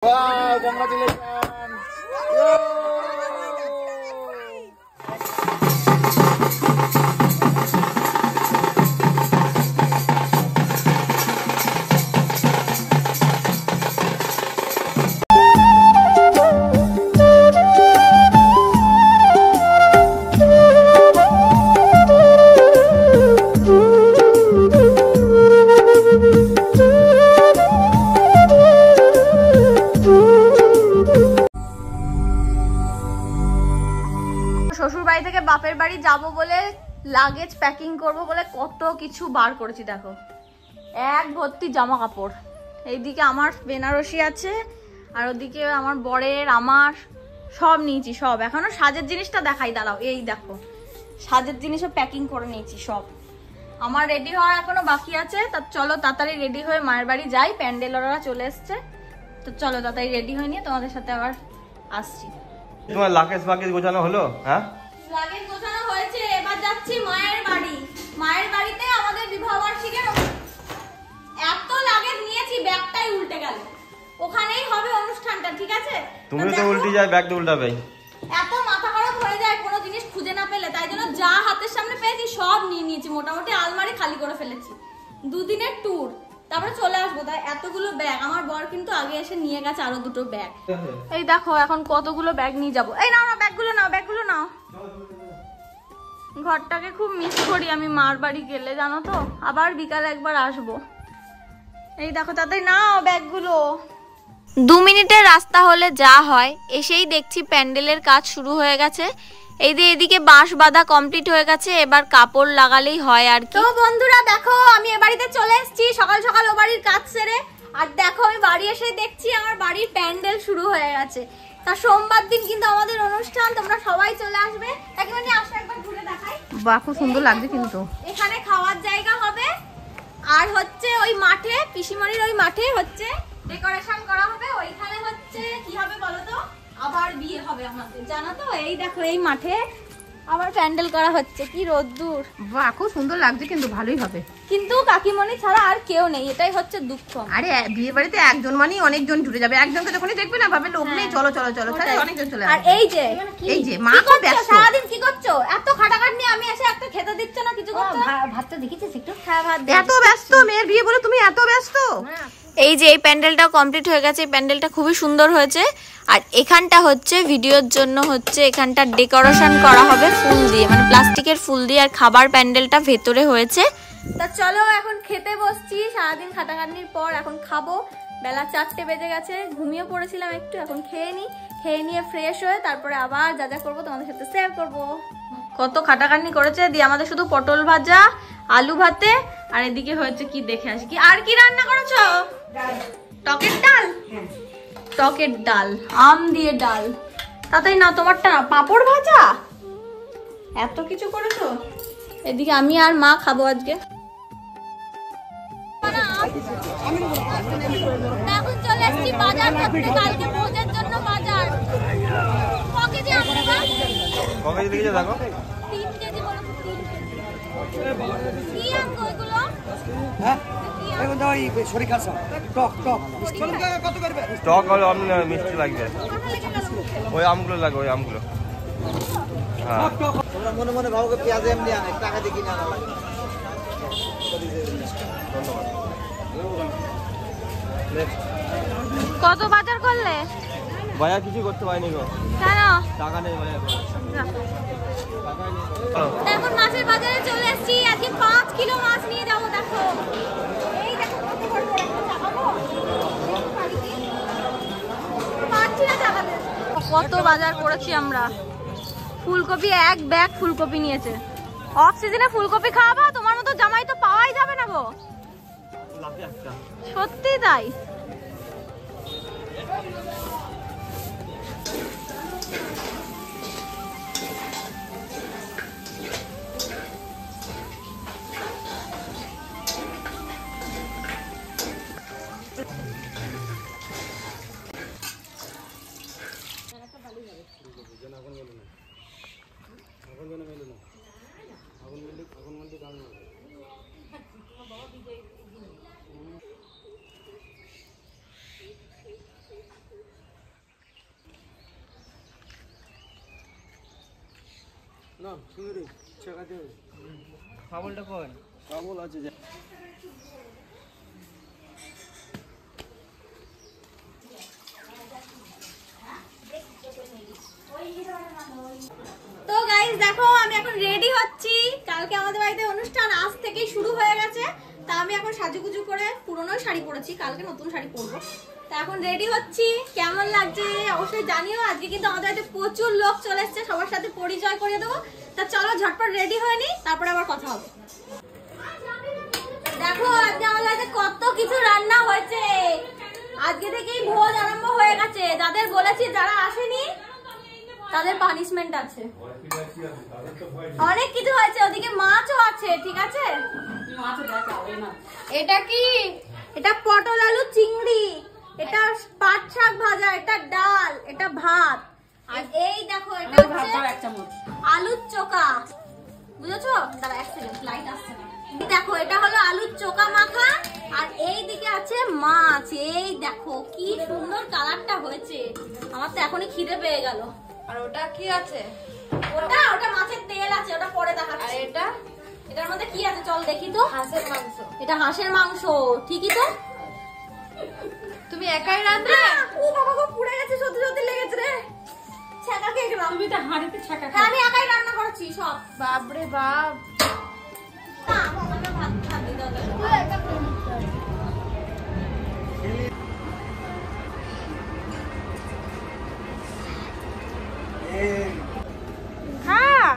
Wow, congratulations! শ্বশুর বাড়ি থেকে বাপের বাড়ি যাব বলে লাগেজ প্যাকিং করব বলে কত কিছু বার করেছি দেখো। এক ভর্তি জামা কাপড়, এইদিকে আমার বেনারসি আছে আর ওদিকে আমার বরের আমার সব নিয়েছি সব। এখনো সাজের জিনিসটা দেখাই, দাঁড়াও এই দেখো সাজের জিনিসও প্যাকিং করে নিয়েছি সব। আমার রেডি হওয়া এখনো বাকি আছে, তা চলো তাড়াতাড়ি রেডি হয়ে মায়ের বাড়ি যাই। প্যান্ডেলরা চলে এসছে, তো চলো তাড়াতাড়ি রেডি হয়ে নিয়ে তোমাদের সাথে আবার আসছি। তোমার লাগেজ গোছানো হলো? হ্যাঁ, লাগেজ গোছানো হয়েছে, এবার যাচ্ছি মায়ের বাড়ি। মায়ের বাড়িতে আমাদের বিবাহ বার্ষিকীর এত লাগেজ নিয়েছি ব্যাগটাই উল্টে গেল। ওখানেই হবে অনুষ্ঠানটা, ঠিক আছে? তুমি তো উল্টে যায়, ব্যাগটা উল্টাবে। এত মাথা খারাপ হয়ে যায় কোনো জিনিস খুঁজে না পেলে, তাই জন্য যা হাতের সামনে পেয়েছি সব নিয়ে নিয়েছি। মোটামুটি আলমারি খালি করে ফেলেছি। দুদিনের ট্যুর, তারপরে চলে আসবো। তাই এতগুলো ব্যাগ, আমার বর কিন্তু আগে এসে নিয়ে গেছে আরো দুটো ব্যাগ। এই দেখো এখন কতগুলো ব্যাগ নিয়ে যাবো। এই নাও না ব্যাগগুলো নাও, ব্যাগগুলো নাও। ঘরটাকে খুব মিস করি আমি মার বাড়ি গেলে, জানো তো। আবার বিকালে একবার আসবো। এই দেখো তাদের নাও ব্যাগগুলো। 2 মিনিটের রাস্তা হলে যা হয়, এসেই দেখছি প্যান্ডেলের কাজ শুরু হয়ে গেছে। এই যে এদিকে বাঁশ বাঁধা কমপ্লিট হয়ে গেছে, এবার কাপড় লাগালেই হয় আর কি। তো বন্ধুরা দেখো আমি এ বাড়িতে চলে এসেছি সকাল সকাল ও বাড়ির কাজ সেরে। আর দেখো আমি বাড়ি এসে দেখছি আমার বাড়ির প্যান্ডেল শুরু হয়ে গেছে। তা সোমবার দিন কিন্তু আমাদের অনুষ্ঠান, তোমরা সবাই চলে আসবে। একেবারে আসো একবার ঘুরে দেখাই। বাহ, খুব সুন্দর লাগছে কিন্তু। এখানে খাওয়ার জায়গা হবে, আর হচ্ছে ওই মাঠে পিসিমণির ওই মাঠে হচ্ছে ডেকোরেশন করা হবে। ওইখানে হচ্ছে কি হবে বলো তো, আবার বিয়ে হবে আমাদের, জানো তো। এই দেখো এই মাঠে আবার প্যান্ডেল করা হচ্ছে। কি রোদ্দুর! বাহ, খুব সুন্দর লাগছে কিন্তু, ভালোই হবে। কিন্তু কাকিমণি ছাড়া আর কেউ নেই, এটাই হচ্ছে দুঃখ। আরে বিয়ে বাড়িতে একজন মানেই অনেকজন জুড়ে যাবে। একজনকে যখনই দেখবে না ভাবে লোক নেই, চলো চলো চলো, তাহলে অনেকজন চলে আসবে। আর এই যে মা খুব ব্যস্ত, সারাদিন কি করছো? এত খাটাখাট নিয়ে আমি এসে একটা খেতে দিচ্ছ না, কিছু করছো? ভাতটা দেখিছিস একটু? হ্যাঁ ভাত। এত ব্যস্ত মেয়ের বিয়ে বলে তুমি এত ব্যস্ত? এই যে এই প্যান্ডেলটা কমপ্লিট হয়ে গেছে। এই প্যান্ডেলটা খুবই সুন্দর হয়েছে। আর এখানটা হচ্ছে ভিডিওর জন্য হচ্ছে এখানটা ডেকোরেশন করা হবে ফুল দিয়ে, মানে প্লাস্টিকের ফুল দিয়ে। আর খাবার প্যান্ডেলটা ভেতরে হয়েছে। তা চলো এখন খেতে বসছি। সারাদিন খাটাখাটনির পর এখন খাবো। বেলা 4টে বেজে গেছে, ঘুমিয়ে পড়েছিলাম একটু। এখন খেয়ে নিই, খেয়ে নিয়ে ফ্রেশ হয়ে তারপরে আবার যা যা করবো তোমাদের সাথে শেয়ার করবো। কত খাটাখাটনি করেছে দিয়ে আমাদের, শুধু পটল ভাজা, আলু ভাতে, আর এদিকে হয়েছে কি দেখে আসি। কি আর কি রান্না করেছো? টকের ডাল। টকের ডাল, আম দিয়ে ডাল। তাতেই না তোমারটা না, পাঁপড় ভাজা, এত কিছু করেছো। এদিকে আমি আর মা খাবো আজকে। এখন চলে এসেছি বাজার করতে, কালকে ভোজের জন্য বাজার। ককেজি আম নেবা? ককেজি দিকে দেখো। 3 কেজি বলো। 3 কেজি কি আম কইগুলো? হ্যাঁ এগুলো ওই সরিষা টক টক কত করবে? টক আর আম মিষ্টি লাগবে। ওই আমগুলো লাগবে, ওই আমগুলো। হ্যাঁ, তোমরা মনে মনে ভাবো পেঁয়াজ এমনি আনে, টাকা দিয়ে কিনে আনা লাগে। কত বাজার করলে? বাজার কিছু করতে পারিনি গো। কেন? টাকা নেই বাজার। এখন মাছের বাজারে চলে এসেছি। আজকে 5 কিলো মাছ নিয়ে যাবো। দেখো এই দেখো কত বড় বড় একটা চাকাবো। পাচ্ছি না চাকাতে। কত বাজার করেছি আমরা। ফুলকপি, এক ব্যাগ ফুলকপি নিয়েছে। অফ সিজনে ফুলকপি খাওয়াবো? তোমার মতো জামাই তো পাওয়াই যাবে না গো। সত্যি তাই। না সুন্দরী ছেকাতে ছাগলটা কই? ছাগল আছে যে তো গাইস দেখো আমি এখন রেডি হচ্ছি। কালকে আমাদের বাড়িতে অনুষ্ঠান, আজ থেকেই শুরু হয়ে গেছে। তা আমি এখন সাজুগুজু করে পুরনো শাড়ি পরেছি, কালকে নতুন শাড়ি পরবো। তা এখন রেডি হচ্ছি, কেমন লাগছে অবশ্যই জানিও। আজকে কিন্তু আমাদের বাড়িতে প্রচুর লোক চলে এসছে, সবার সাথে পরিচয় করিয়ে দেবো। তা চলো ঝটপট রেডি হয়ে নি, তারপরে আবার কথা হবে। দেখো আজকে আমাদের বাড়িতে কত কিছু রান্না হয়েছে। আজকে থেকেই ভোজ আরম্ভ হয়ে গেছে। যাদের বলেছি যারা আসেনি তাদের পানিশমেন্ট আছে। অনেক কিছু হয়েছে, ওদিকে মাছও আছে। ঠিক আছে, এটা কি? এটা পটল আলু চিংড়ি, এটা পাট শাক ভাজা, এটা ডাল, এটা ভাত। আর এই দেখো এটা হচ্ছে আলুর চোখা, বুঝেছো? দাঁড়া এক সেকেন্ড, লাইট আসছে না। দেখো এটা হলো আলুর চোখা মাখা। আর এই দিকে আছে মাছ। এই দেখো কি সুন্দর কালারটা হয়েছে, আমার তো এখনই খিদে পেয়ে গেল। আর ওটা কি আছে? ওটা মাছের তেল আছে, ওটা পরে দেখাচ্ছি। আর এটার মধ্যে কি আছে চল দেখি তো। হাঁসের মাংস। এটা হাঁসের মাংস, ঠিকই তো। তুমি একাই রাঁধবে? ও বাবা গো, পুড়ে গেছে, সত্যি সত্যি লেগেছে রে। ছাকা খেয়ে গেলাম। তুমি তো হাঁড়িতে ছাকা হ্যাঁ, আমি একাই রান্না করেছি সব। বাপরে বাপ। না, আমার ভাত খাবি দাদা। হ্যাঁ হ্যাঁ,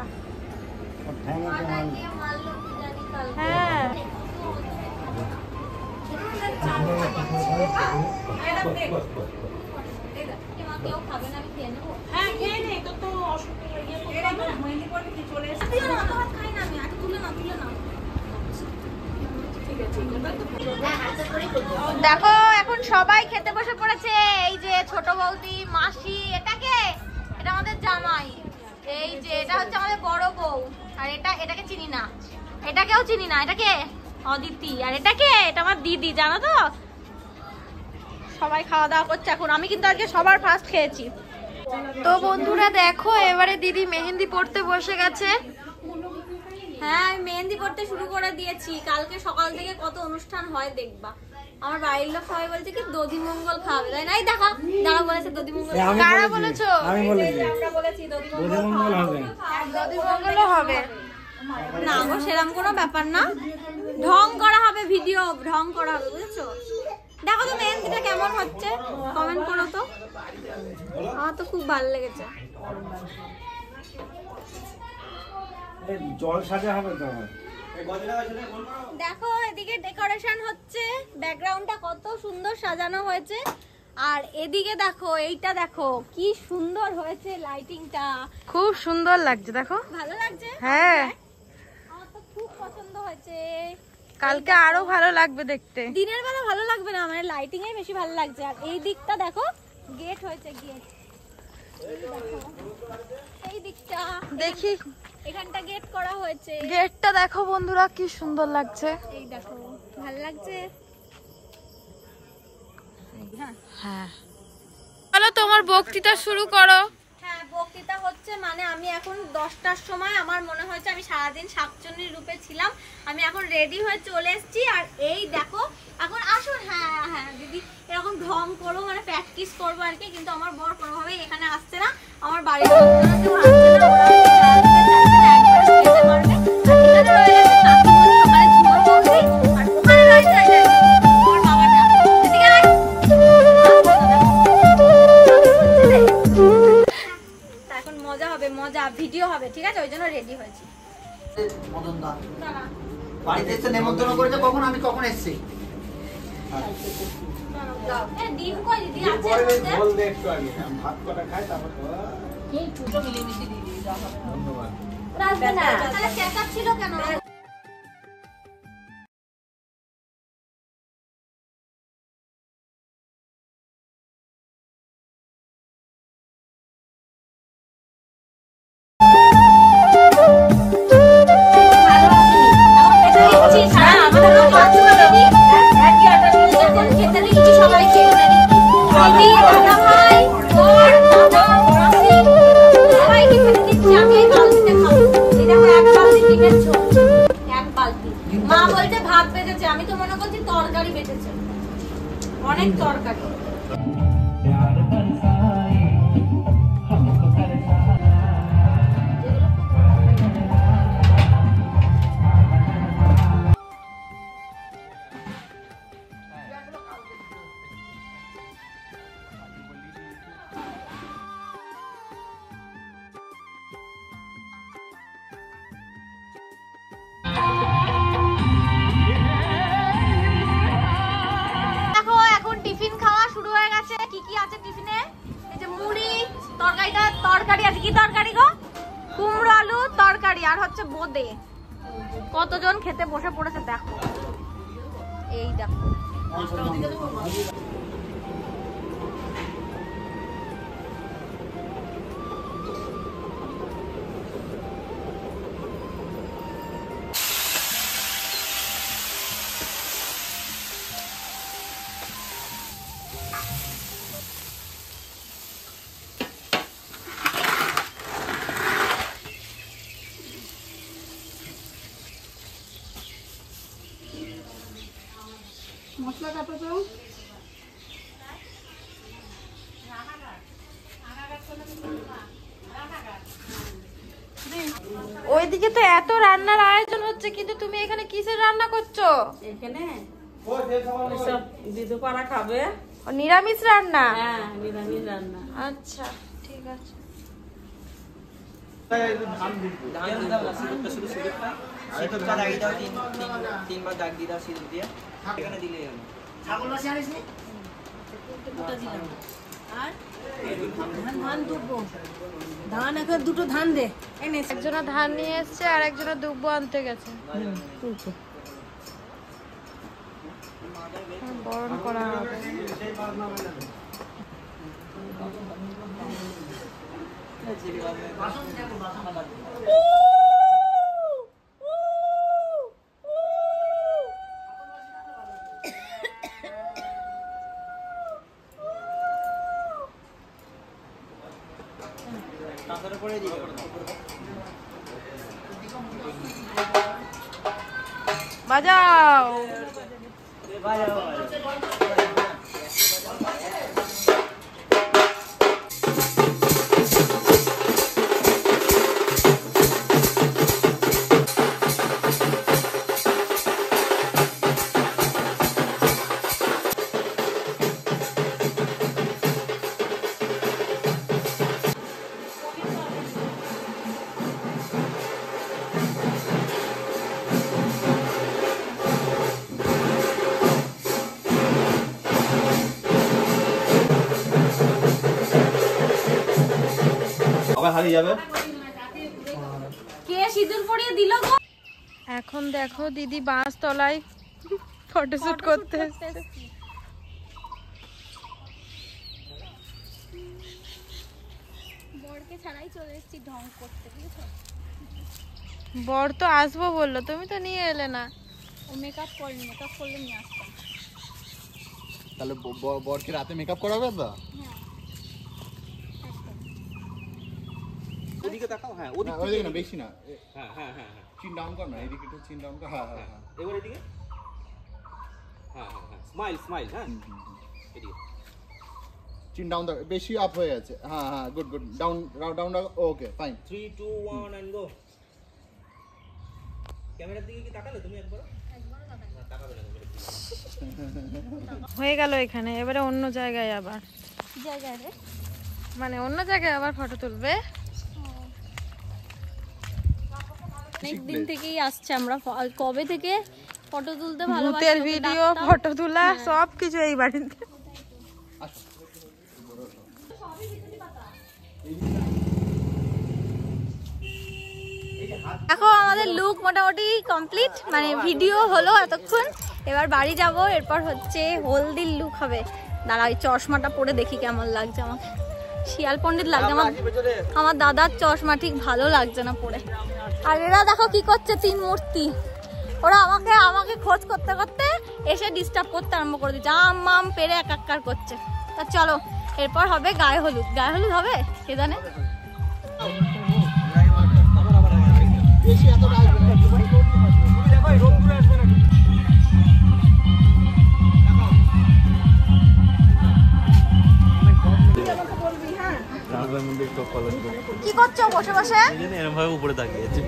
কেউ খাবে না, আমি খেয়ে নেবো। হ্যাঁ খেয়ে নে, তো তো মেহেন্দি পরে কি চলে এসে তুই না, অত ভাত খাই না আমি। আগে তুলে না। দেখো এখন সবাই খেতে বসে পড়েছে। এই যে ছোট বৌদি, মাসি, এটাকে এটা আমাদের জামাই। এই যে এটা হচ্ছে আমাদের বড় বউ। আর এটাকে চিনি না, এটাকেও চিনি না। এটাকে অদিতি। আর এটাকে এটা আমার দিদি, জানো তো। সবাই খাওয়া দাওয়া করছে এখন। আমি কিন্তু আজকে সবার ফার্স্ট খেয়েছি। তো বন্ধুরা দেখো, এবারে দিদি মেহেন্দি পড়তে বসে গেছে। হ্যাঁ, আমি মেহেন্দি পড়তে শুরু করে দিয়েছি। কালকে সকাল থেকে কত অনুষ্ঠান হয় দেখবা। আমার বাড়ির লোক সবাই বলছে কি দধিমঙ্গল খাবে, তাই নাই? দেখা যারা বলেছে দধিমঙ্গল। কারা বলেছো? আমি বলেছি আমরা বলেছি দধিমঙ্গল হবে। দধিমঙ্গলও হবে না গো, সেরকম কোনো ব্যাপার না। ঢং করা হবে, ভিডিও ঢং করা হবে, বুঝেছো? দেখো তো মেহেন্দিটা কেমন হচ্ছে, কমেন্ট করো তো। আমার তো খুব ভালো লেগেছে। জল সাজা হবে তো। দেখো এদিকে ডেকোরেশন হচ্ছে, ব্যাকগ্রাউন্ডটা কত সুন্দর সাজানো হয়েছে। আর এদিকে দেখো, এইটা দেখো কি সুন্দর হয়েছে, লাইটিংটা খুব সুন্দর লাগছে। দেখো ভালো লাগছে। হ্যাঁ, আমার তো খুব পছন্দ হয়েছে। কালকে আরো ভালো লাগবে দেখতে। দিনের বেলা ভালো লাগবে না, মানে লাইটিং এ বেশি ভালো লাগছে। আর এই দিকটা দেখো, গেট হয়েছে, গেট। এই দিকটা দেখি, এখানটা গেট করা হয়েছে। গেটটা দেখো বন্ধুরা কি সুন্দর লাগছে। এই দেখো, ভালো লাগছে। হ্যাঁ, চলো তোমার বক্তৃতা শুরু করো। হ্যাঁ, বক্তৃতা হচ্ছে মানে আমি এখন 10টার সময়, আমার মনে হয়েছে আমি সারাদিন শাকচুন্নির রূপে ছিলাম। আমি এখন রেডি হয়ে চলে এসেছি। আর এই দেখো এখন আসুন। হ্যাঁ দিদি, এরকম ঢং করবো, মানে প্র্যাকটিস করবো আর কি। কিন্তু আমার বর কোনোভাবেই এখানে আসছে না। আমার বাড়ির লোকজনও কেউ আসছে না, ওরা খেতে পারবে। আর এখানে রয়ে গেছে কাকিমণি, ওখানে ঝুমুর বৌদি, আর ওখানে রয়েছে আমার বাবাটা। এদিকে আয়। এখন মজা হবে, মজা ভিডিও হবে, ঠিক আছে? ওই জন্য রেডি হয়েছি। মদন দা বাড়িতে এসে নেমন্তন্ন করেছে কখন? আমি কখন এসেছি? ডিম কই দিদি আছে? বল দে একটু আগে, আমি ভাত কটা খাই তারপর তাহলে চেকআপ ছিল কেন? সবাইকে খেতে দিচ্ছি, আমি এই বালতিতে খাবো। হয়ে গেছে। কি কি আছে টিফিনে? এই যে মুড়ি, তরকারি আছে। কি তরকারি গো? কুমড়ো আলু তরকারি আর হচ্ছে বোঁদে। কতজন খেতে বসে পড়েছে দেখো, এই দেখো। মশলা কাটো তো। ওইদিকে তো এত রান্নার আয়োজন হচ্ছে, কিন্তু তুমি এখানে কিসের রান্না করছো? এখানে সব দিদু পাড়া খাবে। ও, নিরামিষ রান্না? হ্যাঁ, নিরামিষ রান্না। আচ্ছা ঠিক আছে। তিনবার দাগ দিয়ে দাও সিঁদুর দিয়ে, এখানে দিলে ছাগল মাসি আনিস নি? আর ধান দুব্বো, ধান এখন দুটো ধান দে। একজনা ধান নিয়ে এসছে আর একজনা দুব্বো আনতে গেছে। বরণ করা হবে। বাজাও। কে সিঁদুর পরিয়ে দিল গো? এখন দেখো দিদি বাঁশ তলায় ফটোশুট করতে এসেছে। বরকে ছাড়াই চলে এসেছি ঢং করতে, বুঝেছো? বর তো আসবো বললো, তুমি তো নিয়ে এলে না। ও মেকআপ করেনি, মেকআপ করলে নিয়ে আসতাম। তাহলে বরকে রাতে মেকআপ করাবে তো? ওদিকে তাকাও। হ্যাঁ, ওদিকে না, বেশি না। হ্যাঁ হ্যাঁ হ্যাঁ হ্যাঁ, চিন ডাউন কর না, এদিকে একটু চিন ডাউন কর। হ্যাঁ হ্যাঁ হ্যাঁ, এবার এদিকে। হ্যাঁ হ্যাঁ হ্যাঁ, স্মাইল স্মাইল। হ্যাঁ, এদিকে চিন ডাউন বেশি আপ হয়ে আছে। হ্যাঁ হ্যাঁ, good good. Down down. Okay fine. 3 2 1 and go. ক্যামেরার দিকে কি তাকালে তুমি একবার? না, তাকাবে না। হয়ে গেল এখানে, এবারে অন্য জায়গায় আবার। কি জায়গায় রে? মানে অন্য জায়গায় আবার ফটো তুলবে। অনেক দিন থেকেই আসছে, আমরা কবে থেকে ফটো তুলতে ভালোবাসি। ভূতের ভিডিও, ফটো তোলা সব কিছু এই বাড়িতে। দেখো আমাদের লুক মোটামুটি কমপ্লিট, মানে ভিডিও হলো এতক্ষণ। এবার বাড়ি যাব, এরপর হচ্ছে হলদির লুক হবে। দাঁড়া, ওই চশমাটা পরে দেখি কেমন লাগছে আমাকে। শিয়াল পণ্ডিত লাগছে আমার দাদার চশমা, ঠিক ভালো লাগছে না পরে। আর এরা দেখো কি করছে, তিন মূর্তি। ওরা আমাকে খোঁজ করতে করতে এসে ডিস্টার্ব করতে আরম্ভ করে দিচ্ছে, আম পেরে একাকার করছে। তা চলো, এরপর হবে গায়ে হলুদ। গায়ে হলুদ হবে কে জানে। কি করছো বসে বসে? এরকম ভাবে উপরে তাকিয়ে আছে।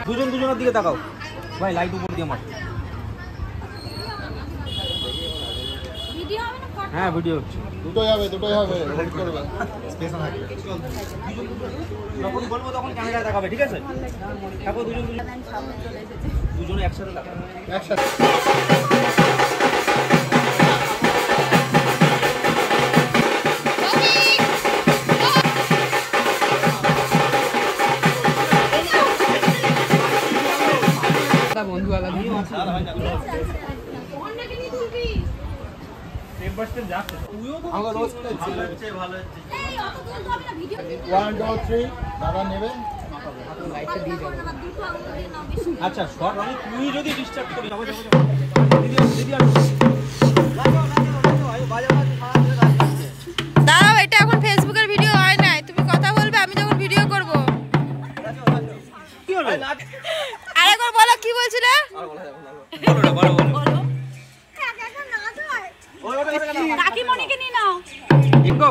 দুজন দুজনের দিকে তাকাও ভাই, লাইট উপর দিয়ে মার। হ্যাঁ ভিডিও হচ্ছে, দুটোই হবে হোল্ড করবে। যখন বলবো তখন ক্যামেরায় দেখাবে, ঠিক আছে? তারপর দুজনে একসাথে দেখাবে, একসাথে। বন্ধু আলাদা আমরা রোজ ওয়ান টু থ্রি দাদা নেবে। আচ্ছা শর্ট আমি তুই যদি ডিস্টার্ব করিস দাঁড়াও, এটা এখন ফেসবুকের ভিডিও হয় নাই, তুমি কথা বলবে আমি যখন ভিডিও করব। কি হলো? আরেকবার বলো কি বলছিলে? কাকিমণিকে নিয়ে নাও। ইঙ্গো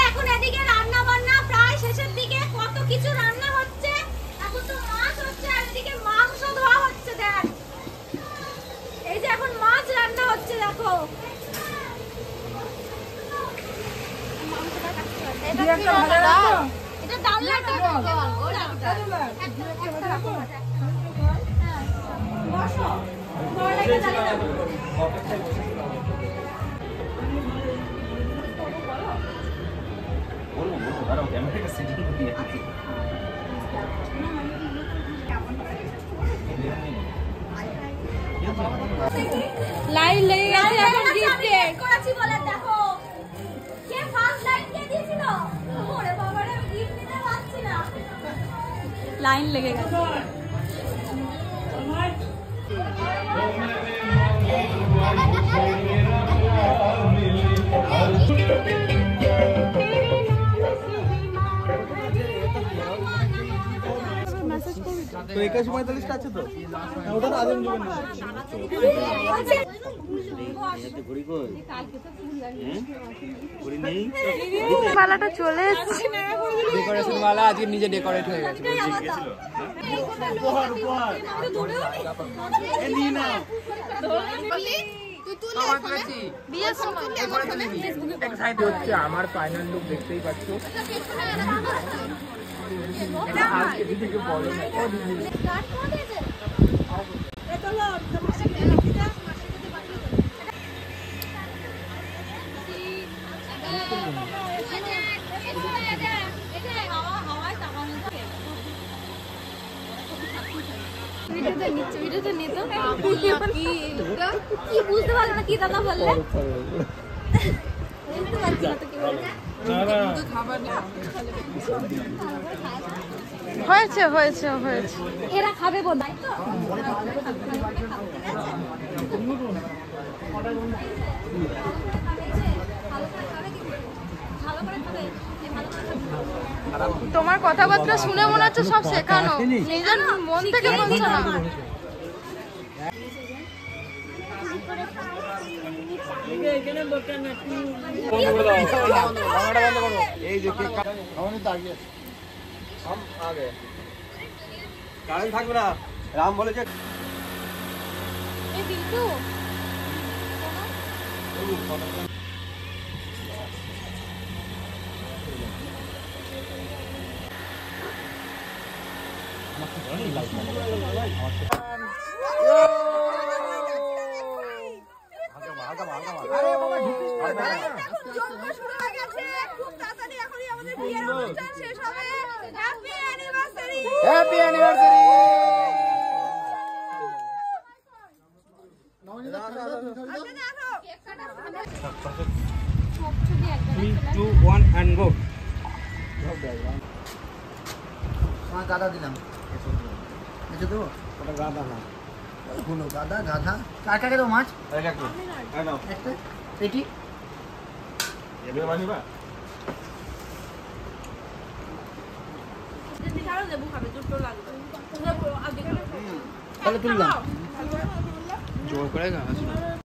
এখন এদিকে রান্না বান্না প্রায় শেষের দিকে, কত কিছু রান্না হচ্ছে। এখন তো মাছ হচ্ছে আর এদিকে মাংস ধোয়া হচ্ছে। দেখ এই যে এখন মাছ রান্না হচ্ছে, দেখো এটা ডালনাটা বসো লাইন লেগে গেছে এখন গিফটের। করেছি বলে দেখো কে ফার্স্ট লাইন কে দিয়েছিল। ওরে বাবা রে, আমি গিফট নিতে পারছি না। লাইন লেগে গেছে। তো 81-45 আছে তো ওটা তো আদম জীবন ঘুরি কই ঘুরি নেই পালাটা চলে এসেছে। ডেকোরেশন वाला আজকে নিজে ডেকোরেট হয়ে গেছে। উপহার এ নি না আমার ফাইনাল লুক দেখতেই পাচ্ছ। কি বুঝতে পারলো না কি দাদা বললে? হয়েছে হয়েছে হয়েছে। এরা খাবে বোধ হয় তো। তোমার কথাবার্তা শুনে মনে হচ্ছে সব শেখানো, নিজের মন থেকে বলছো না। কারেন্ট থাকবে না, রাম বলেছে। এই Biltu happy anniversary. 3, 2, 1 and go. গাদা দিলাম, এসে দেবো গাদা না, গুলো গাদা গাধা কার কাকে দেবো মাছ একটা পেটি তাহলে তুললাম। জোর করে